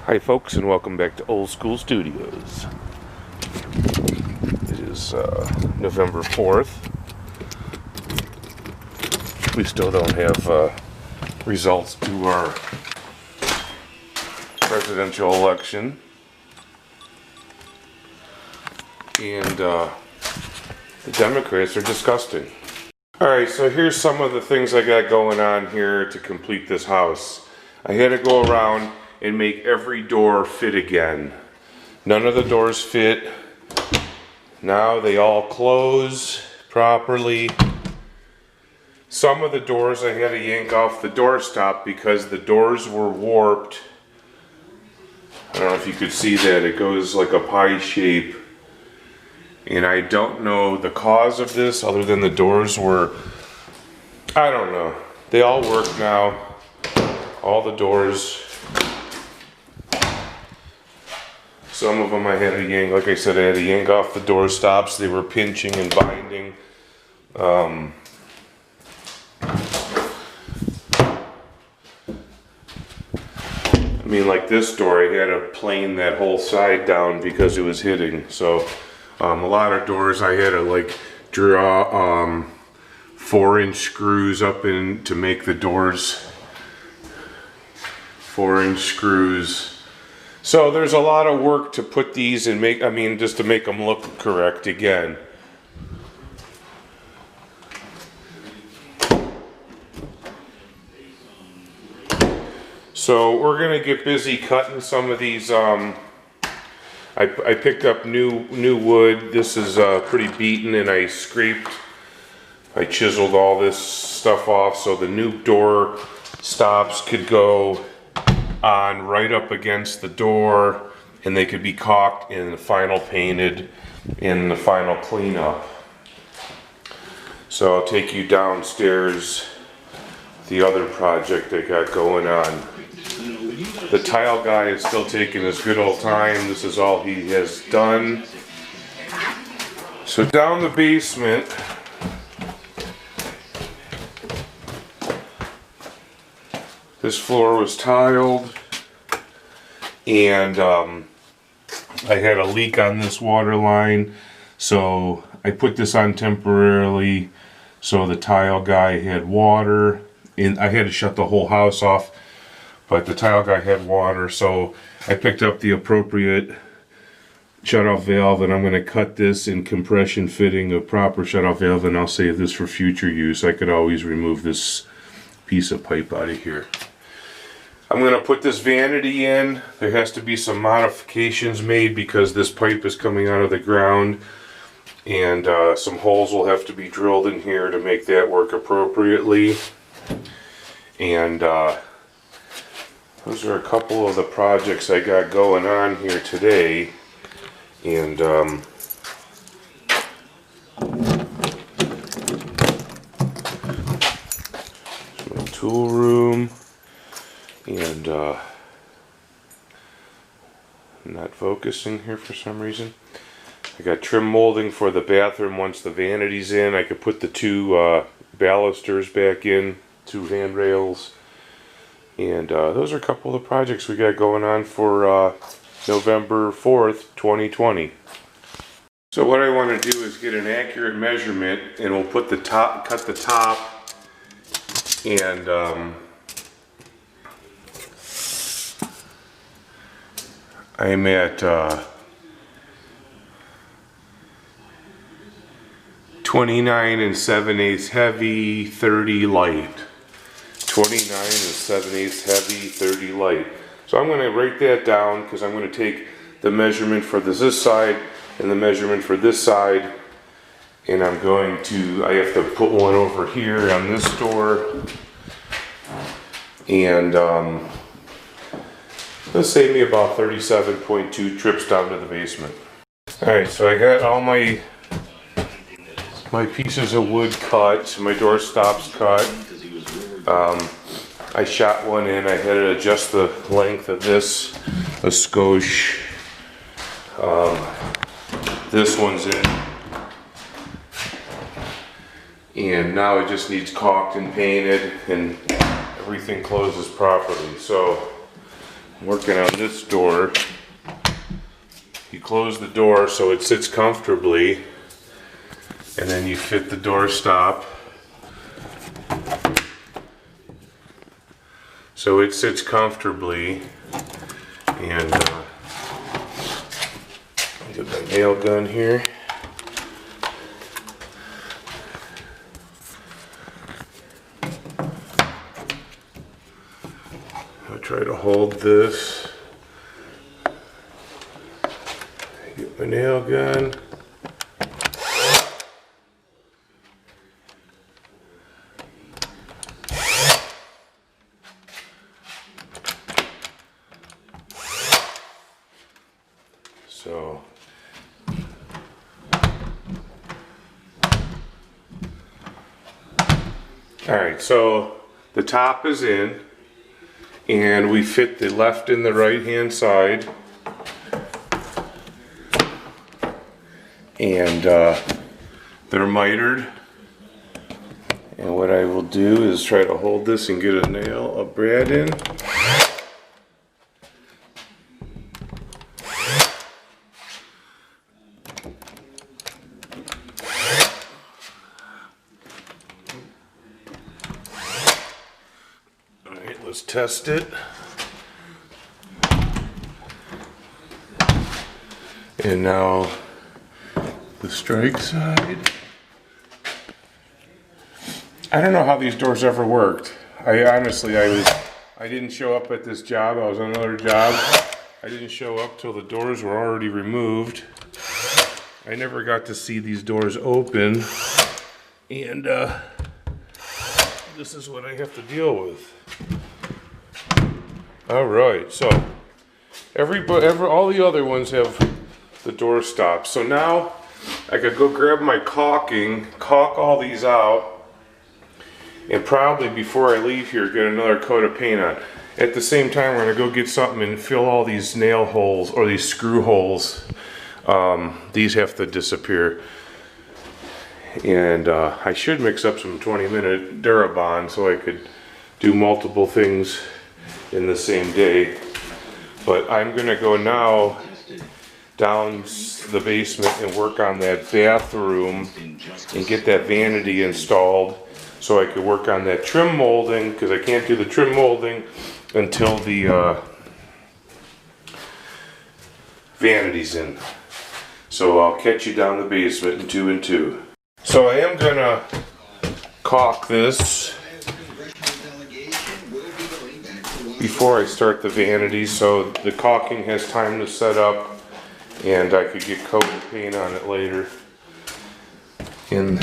Hi folks, and welcome back to Old School Studios. It is November 4th. We still don't have results to our presidential election. And the Democrats are disgusting. Alright, so here's some of the things I got going on here to complete this house. I had to go around and make every door fit again. None of the doors fit. Now they all close properly. Some of the doors I had to yank off the doorstop because the doors were warped. I don't know if you could see that. It goes like a pie shape. And I don't know the cause of this other than the doors were, I don't know. They all work now. All the doors. Some of them I had to yank, like I said, I had to yank off the door stops. They were pinching and binding. I mean, like this door, I had to plane that whole side down because it was hitting. So a lot of doors I had to like draw 4-inch screws up in to make the doors 4-inch screws. So there's a lot of work to put these and make, just to make them look correct again. So we're gonna get busy cutting some of these. I picked up new wood. This is pretty beaten, and I chiseled all this stuff off so the new door stops could go on right up against the door, and they could be caulked and the final painted in the final cleanup. So I'll take you downstairs, the other project I got going on. The tile guy is still taking his good old time. This is all he has done. So down the basement, this floor was tiled, and I had a leak on this water line, so I put this on temporarily so the tile guy had water, and I had to shut the whole house off, but the tile guy had water, so I picked up the appropriate shutoff valve, and I'm going to cut this in compression fitting a proper shutoff valve, and I'll save this for future use. I could always remove this piece of pipe out of here. I'm going to put this vanity in. There has to be some modifications made because this pipe is coming out of the ground, and some holes will have to be drilled in here to make that work appropriately. And those are a couple of the projects I got going on here today. And my tool room. And I'm not focusing here for some reason. I got trim molding for the bathroom. Once the vanity's in, I could put the two balusters back in, 2 handrails. And those are a couple of projects we got going on for November 4th, 2020. So what I want to do is get an accurate measurement, and we'll put the top, cut the top, and I'm at 29 7/8 heavy, 30 light. 29 7/8 heavy, 30 light. So I'm going to write that down because I'm going to take the measurement for this side and the measurement for this side, and I have to put one over here on this door, and it'll save me about 37.2 trips down to the basement. Alright, so I got all my pieces of wood cut, my door stops cut. I shot one in. I had to adjust the length of this a skosh. This one's in. And now it just needs caulked and painted, and everything closes properly. So working on this door. You close the door so it sits comfortably, and then you fit the door stop so it sits comfortably. And get my nail gun here. I'll try to hold this. Get my nail gun. So, alright, so the top is in, and we fit the left and the right hand side, and they're mitered. And what I will do is try to hold this and get a brad in. Alright, let's test it. And now the strike side. I don't know how these doors ever worked. I didn't show up at this job. I was on another job. I didn't show up till the doors were already removed. I never got to see these doors open. And this is what I have to deal with. Alright, so all the other ones have the door stops. So now I could go grab my caulking, caulk all these out, and probably before I leave here get another coat of paint on. At the same time, we're going to go get something and fill all these nail holes or these screw holes. These have to disappear. And I should mix up some 20-minute Durabond so I could do multiple things in the same day. But I'm going to go now down the basement and work on that bathroom and get that vanity installed so I could work on that trim molding, because I can't do the trim molding until the vanity's in. So I'll catch you down the basement in 2 and 2. So I am gonna caulk this before I start the vanity, so the caulking has time to set up and I could get coat and paint on it later. And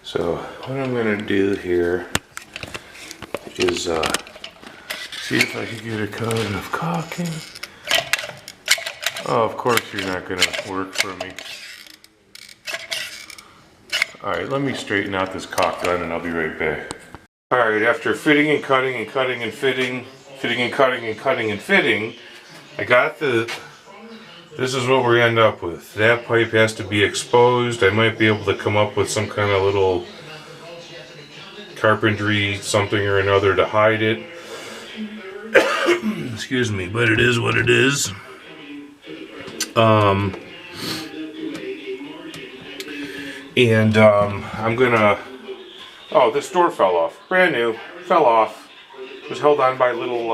so what I'm gonna do here is see if I can get a coat of caulking. Oh, of course you're not gonna work for me. Alright, let me straighten out this caulk gun and I'll be right back. Alright, after fitting and cutting and cutting and fitting and cutting and cutting and fitting, I got this is what we end up with. That pipe has to be exposed. I might be able to come up with some kind of little carpentry something or another to hide it. Excuse me, but it is what it is. I'm gonna, oh, this door fell off. Brand new, fell off. It was held on by little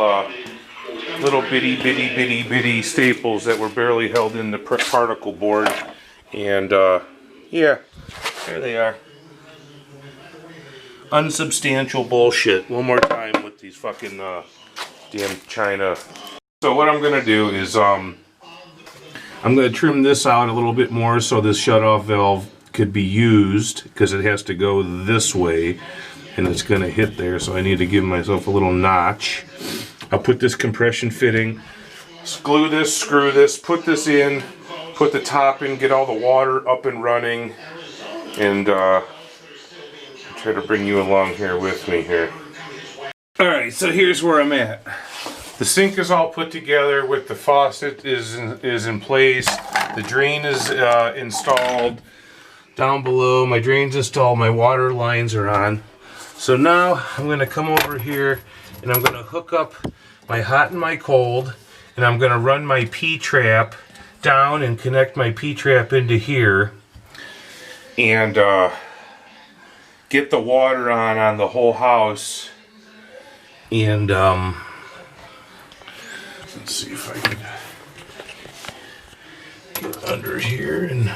bitty staples that were barely held in the particle board. And yeah, there they are. Unsubstantial bullshit. One more time with these fucking damn China. So what I'm gonna do is I'm gonna trim this out a little bit more so this shutoff valve could be used, because it has to go this way and it's gonna hit there, so I need to give myself a little notch. I'll put this compression fitting, glue this, screw this, put this in, put the top in, get all the water up and running, and try to bring you along here with me here. Alright, so here's where I'm at. The sink is all put together with the faucet is in place. The drain is installed down below. My drain's installed, my water lines are on. So now I'm gonna come over here and I'm gonna hook up my hot and my cold, and I'm going to run my P-trap down and connect my P-trap into here, and get the water on the whole house. And let's see if I can get under here and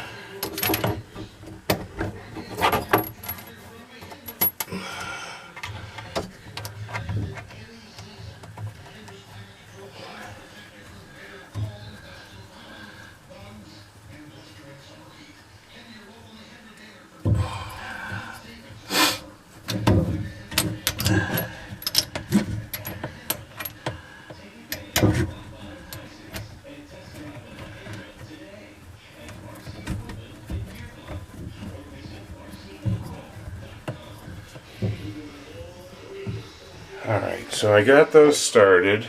alright, so I got those started.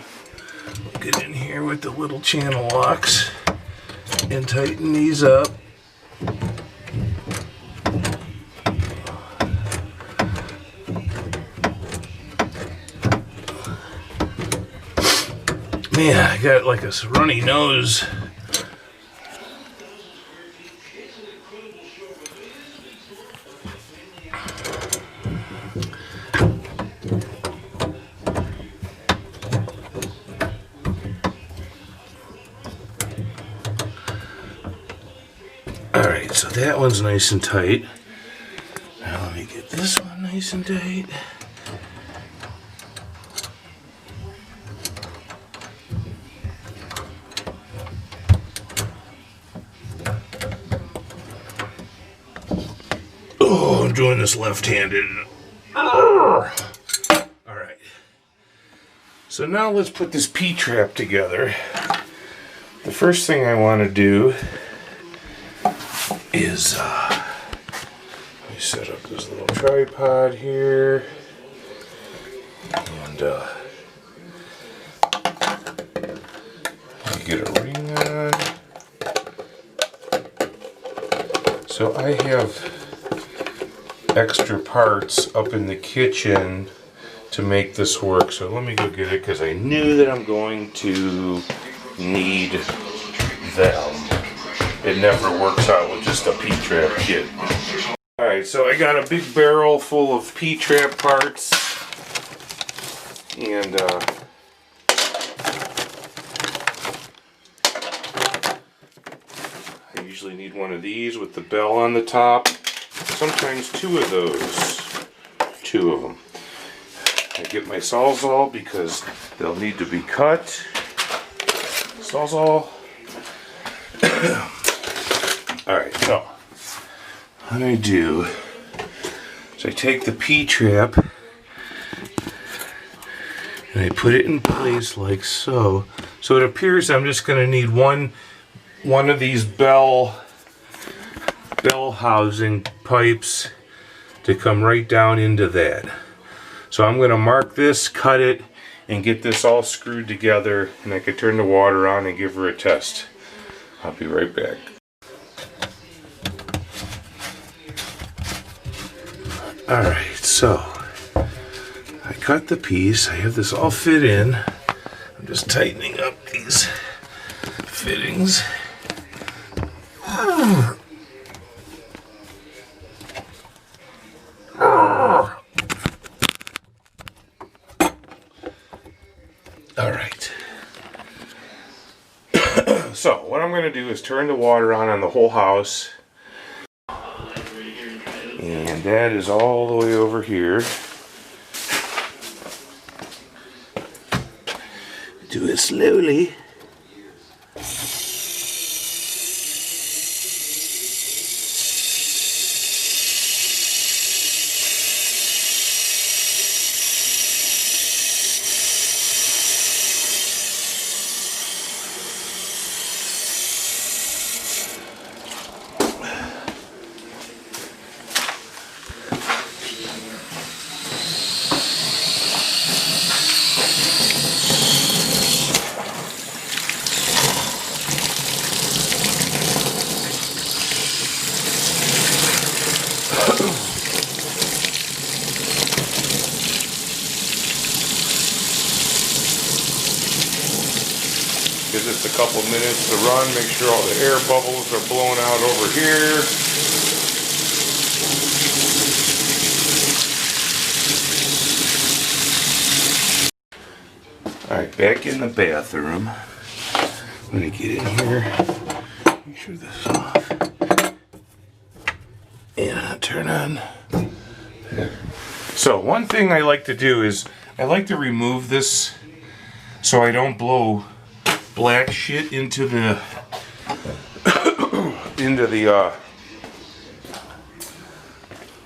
Get in here with the little channel locks and tighten these up. Man, I got like a runny nose. Alright, so that one's nice and tight. Now let me get this one nice and tight. Oh, I'm doing this left-handed. Alright. So now let's put this P-trap together. The first thing I want to do is let me set up this little tripod here, and get a ring on. So I have extra parts up in the kitchen to make this work, so let me go get it because I knew that I'm going to need them. It never works out with just a P-trap kit. Alright, so I got a big barrel full of P-trap parts, and I usually need one of these with the bell on the top, sometimes two of those, two of them. I get my Sawzall because they'll need to be cut. Sawzall. Alright, so what I do is I take the P-trap and I put it in place like so. So it appears I'm just going to need one of these bell housing pipes to come right down into that. So I'm going to mark this, cut it, and get this all screwed together, and I can turn the water on and give her a test. I'll be right back. Alright, so I cut the piece. I have this all fit in. I'm just tightening up these fittings. Alright. So, what I'm going to do is turn the water on the whole house. And that is all the way over here. Do it slowly. Gives us a couple minutes to run, make sure all the air bubbles are blowing out over here. Alright, back in the bathroom. I'm gonna get in here, make sure this is off, and turn on. So one thing I like to do is, I like to remove this so I don't blow black shit into the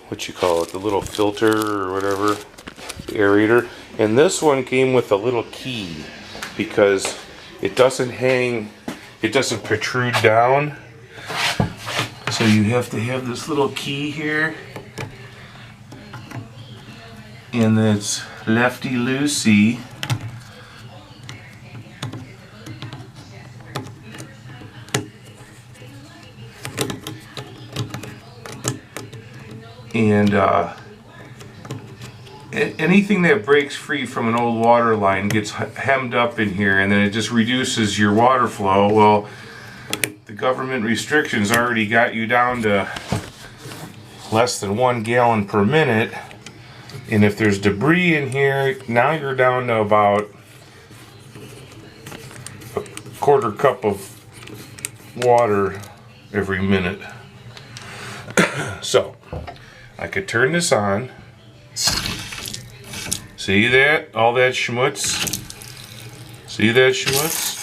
what you call it, the little filter or whatever, the aerator. And this one came with a little key because it doesn't hang, it doesn't protrude down. So you have to have this little key here. And it's lefty loosey. And anything that breaks free from an old water line gets hemmed up in here, and then it just reduces your water flow. Well, the government restrictions already got you down to less than 1 gallon per minute. And if there's debris in here, now you're down to about a 1/4 cup of water every minute. So, I could turn this on. See that? All that schmutz? See that schmutz?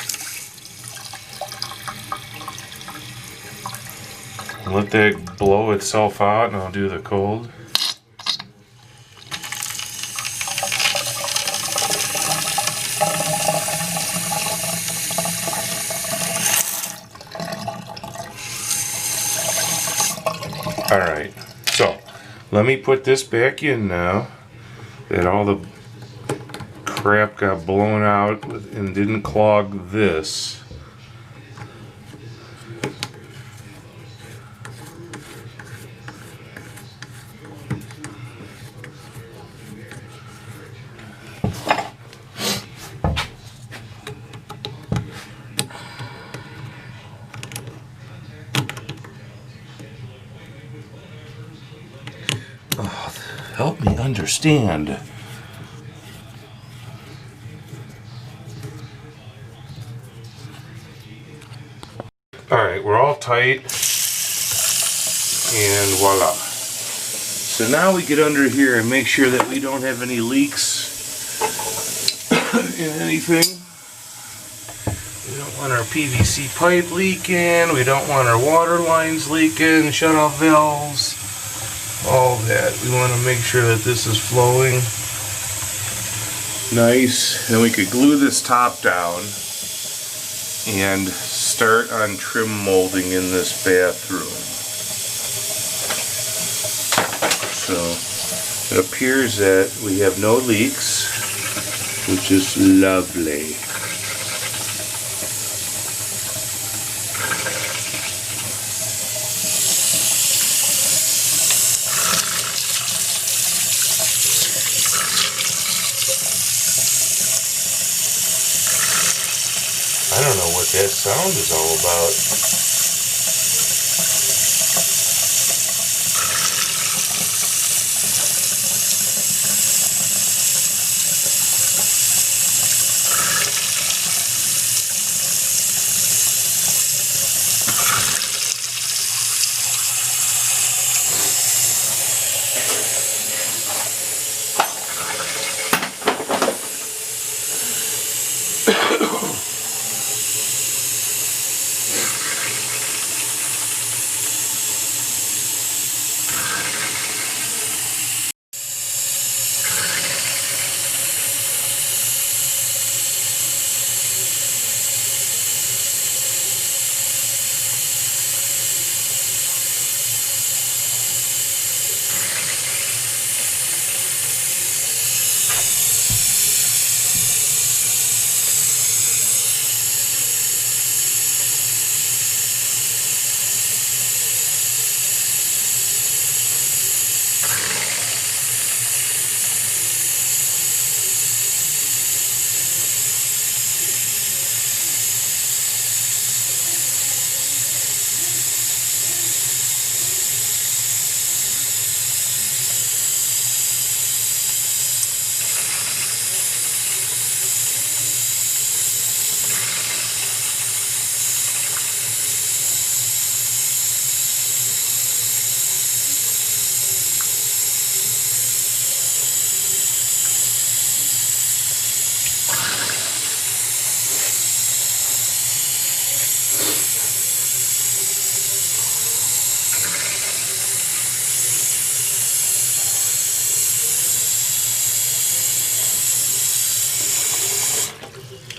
Let that blow itself out, and I'll do the cold. Alright, so let me put this back in now that all the crap got blown out and didn't clog this. Help me understand. Alright, we're all tight. And voila. So now we get under here and make sure that we don't have any leaks in anything. We don't want our PVC pipe leaking. We don't want our water lines leaking, shut-off valves. All that. We want to make sure that this is flowing nice. And we could glue this top down and start on trim molding in this bathroom. So it appears that we have no leaks, which is lovely. I don't know what that sound is all about.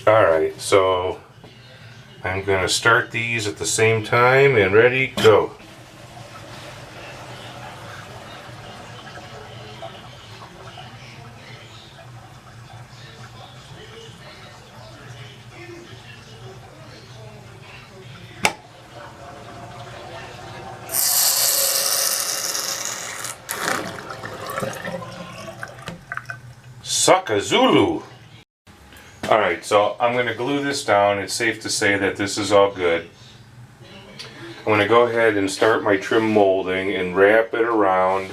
Alright, so I'm going to start these at the same time and ready, go. Sucka Zulu! Alright, so I'm going to glue this down. It's safe to say that this is all good. I'm going to go ahead and start my trim molding and wrap it around,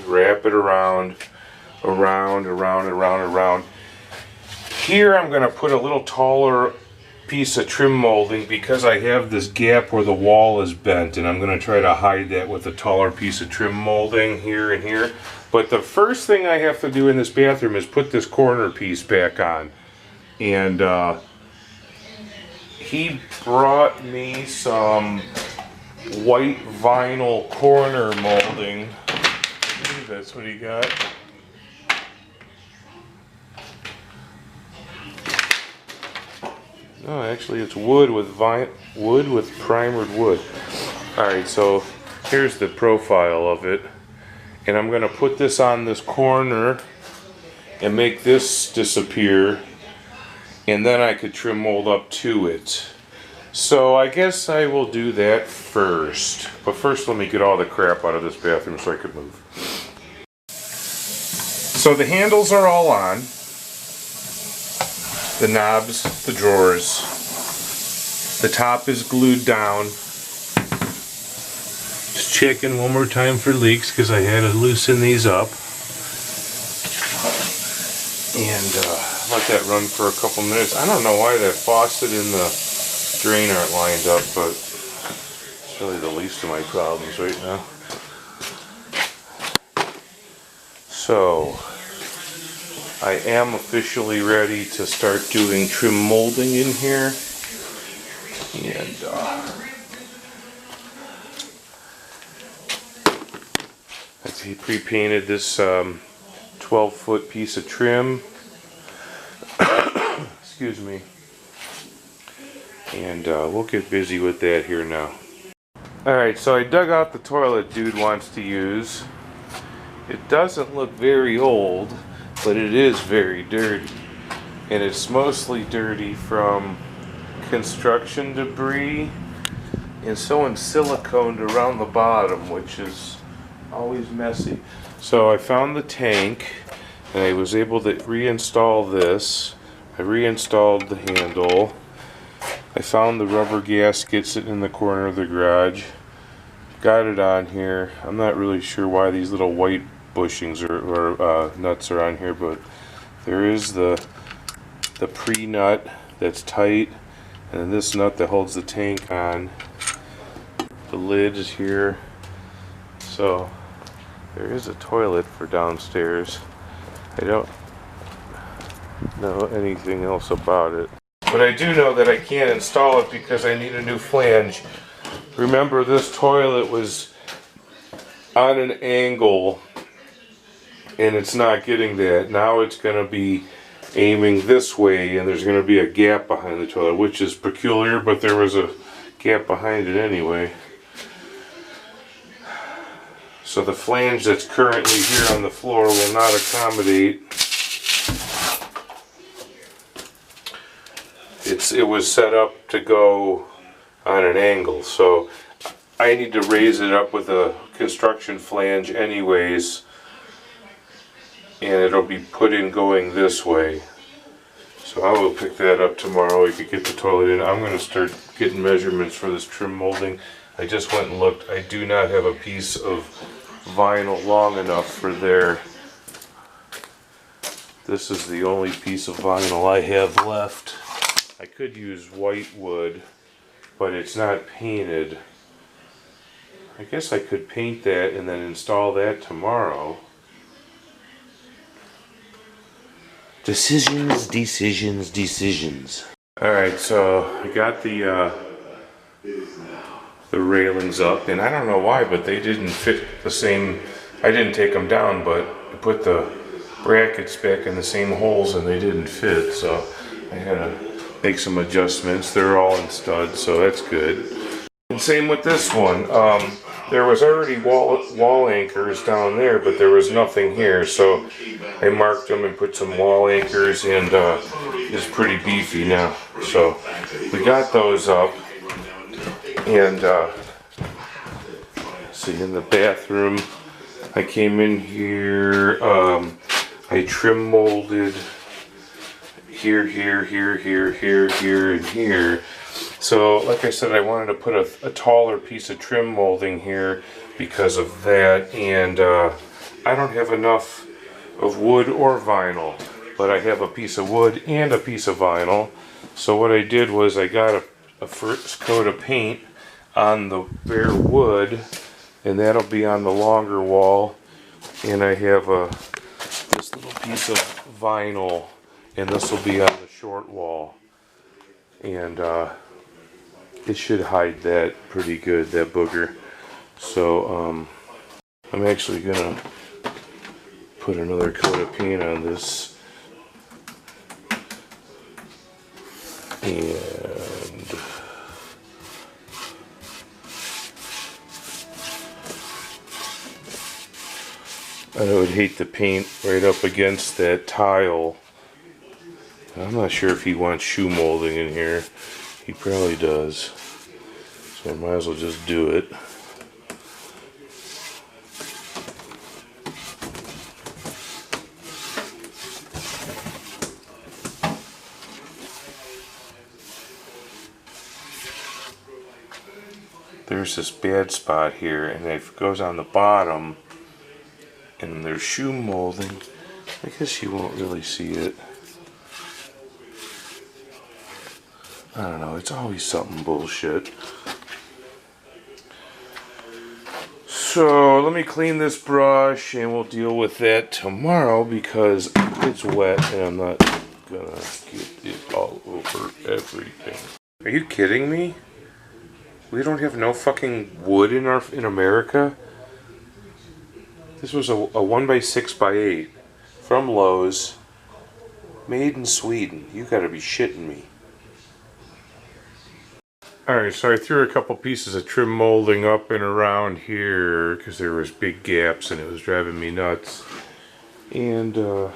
around. Here I'm going to put a little taller piece of trim molding because I have this gap where the wall is bent, and I'm going to try to hide that with a taller piece of trim molding here and here. But the first thing I have to do in this bathroom is put this corner piece back on. And he brought me some white vinyl corner molding. I believe that's what he got. No, actually it's wood with primered wood. Alright, so here's the profile of it. And I'm going to put this on this corner and make this disappear. And then I could trim mold up to it. So I guess I will do that first. But first let me get all the crap out of this bathroom so I could move. So the handles are all on. The knobs, the drawers. The top is glued down. Just checking one more time for leaks because I had to loosen these up. And let that run for a couple minutes. I don't know why that faucet and the drain aren't lined up, but it's really the least of my problems right now. So I am officially ready to start doing trim molding in here. And I pre-painted this 12-foot piece of trim. Excuse me. And we'll get busy with that here now. Alright, so I dug out the toilet dude wants to use. It doesn't look very old, but it is very dirty. And it's mostly dirty from construction debris and someone siliconed around the bottom, which is always messy. So I found the tank and I was able to reinstall this. I reinstalled the handle. I found the rubber gasket sitting in the corner of the garage. Got it on here. I'm not really sure why these little white bushings or nuts are on here, but there is the pre-nut that's tight, and then this nut that holds the tank on. The lid is here. So there is a toilet for downstairs. I don't know anything else about it, but I do know that I can't install it because I need a new flange. Remember, this toilet was on an angle and it's not getting that. Now it's going to be aiming this way and there's going to be a gap behind the toilet, which is peculiar, but there was a gap behind it anyway. So the flange that's currently here on the floor will not accommodate. It was set up to go on an angle, so I need to raise it up with a construction flange anyways, and it'll be put in going this way. So I will pick that up tomorrow. We could get the toilet in. I'm going to start getting measurements for this trim molding. I just went and looked. I do not have a piece of vinyl long enough for there. This is the only piece of vinyl I have left. I could use white wood, but it's not painted. I guess I could paint that and then install that tomorrow. Decisions, decisions, decisions. Alright, so I got the railings up, and I don't know why, but they didn't fit the same. I didn't take them down, but I put the brackets back in the same holes and they didn't fit, so I had to make some adjustments. They're all in studs, so that's good. And same with this one. There was already wall anchors down there, but there was nothing here, so I marked them and put some wall anchors, and it's pretty beefy now. So we got those up, and see, in the bathroom, I came in here. I trim molded here, and here. So, like I said, I wanted to put a taller piece of trim molding here because of that, and I don't have enough of wood or vinyl, but I have a piece of wood and a piece of vinyl. So what I did was I got a first coat of paint on the bare wood, and that'll be on the longer wall, and I have this little piece of vinyl, and this will be on the short wall, and it should hide that pretty good, that booger. So I'm actually gonna put another coat of paint on this, and I would hate to paint right up against that tile. I'm not sure if he wants shoe molding in here. He probably does. So I might as well just do it. There's this bad spot here, and if it goes on the bottom and there's shoe molding, I guess you won't really see it. I don't know, it's always something bullshit. So let me clean this brush and we'll deal with that tomorrow because it's wet and I'm not gonna get it all over everything. Are you kidding me? We don't have no fucking wood in America? This was a 1x6x8 from Lowe's, made in Sweden. You gotta be shitting me. Alright, so I threw a couple pieces of trim molding up and around here because there was big gaps and it was driving me nuts. And might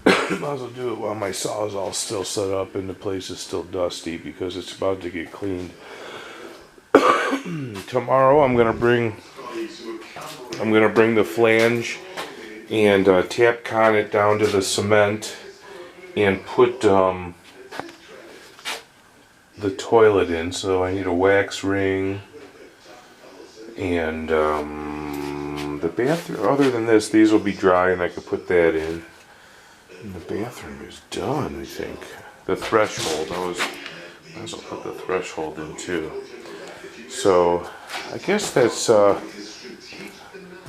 as well do it while my saw is all still set up and the place is still dusty because it's about to get cleaned. Tomorrow I'm gonna bring the flange and Tapcon it down to the cement and put the toilet in, so I need a wax ring and the bathroom. Other than this, these will be dry and I could put that in. And the bathroom is done, I think. The threshold, I might as well put the threshold in too. So I guess that's a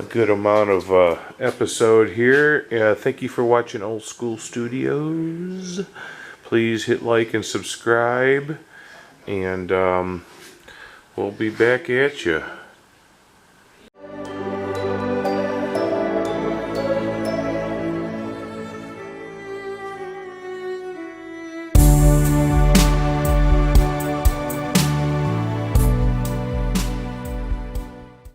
good amount of episode here. Thank you for watching Old School Studios. Please hit like and subscribe. And we'll be back at you.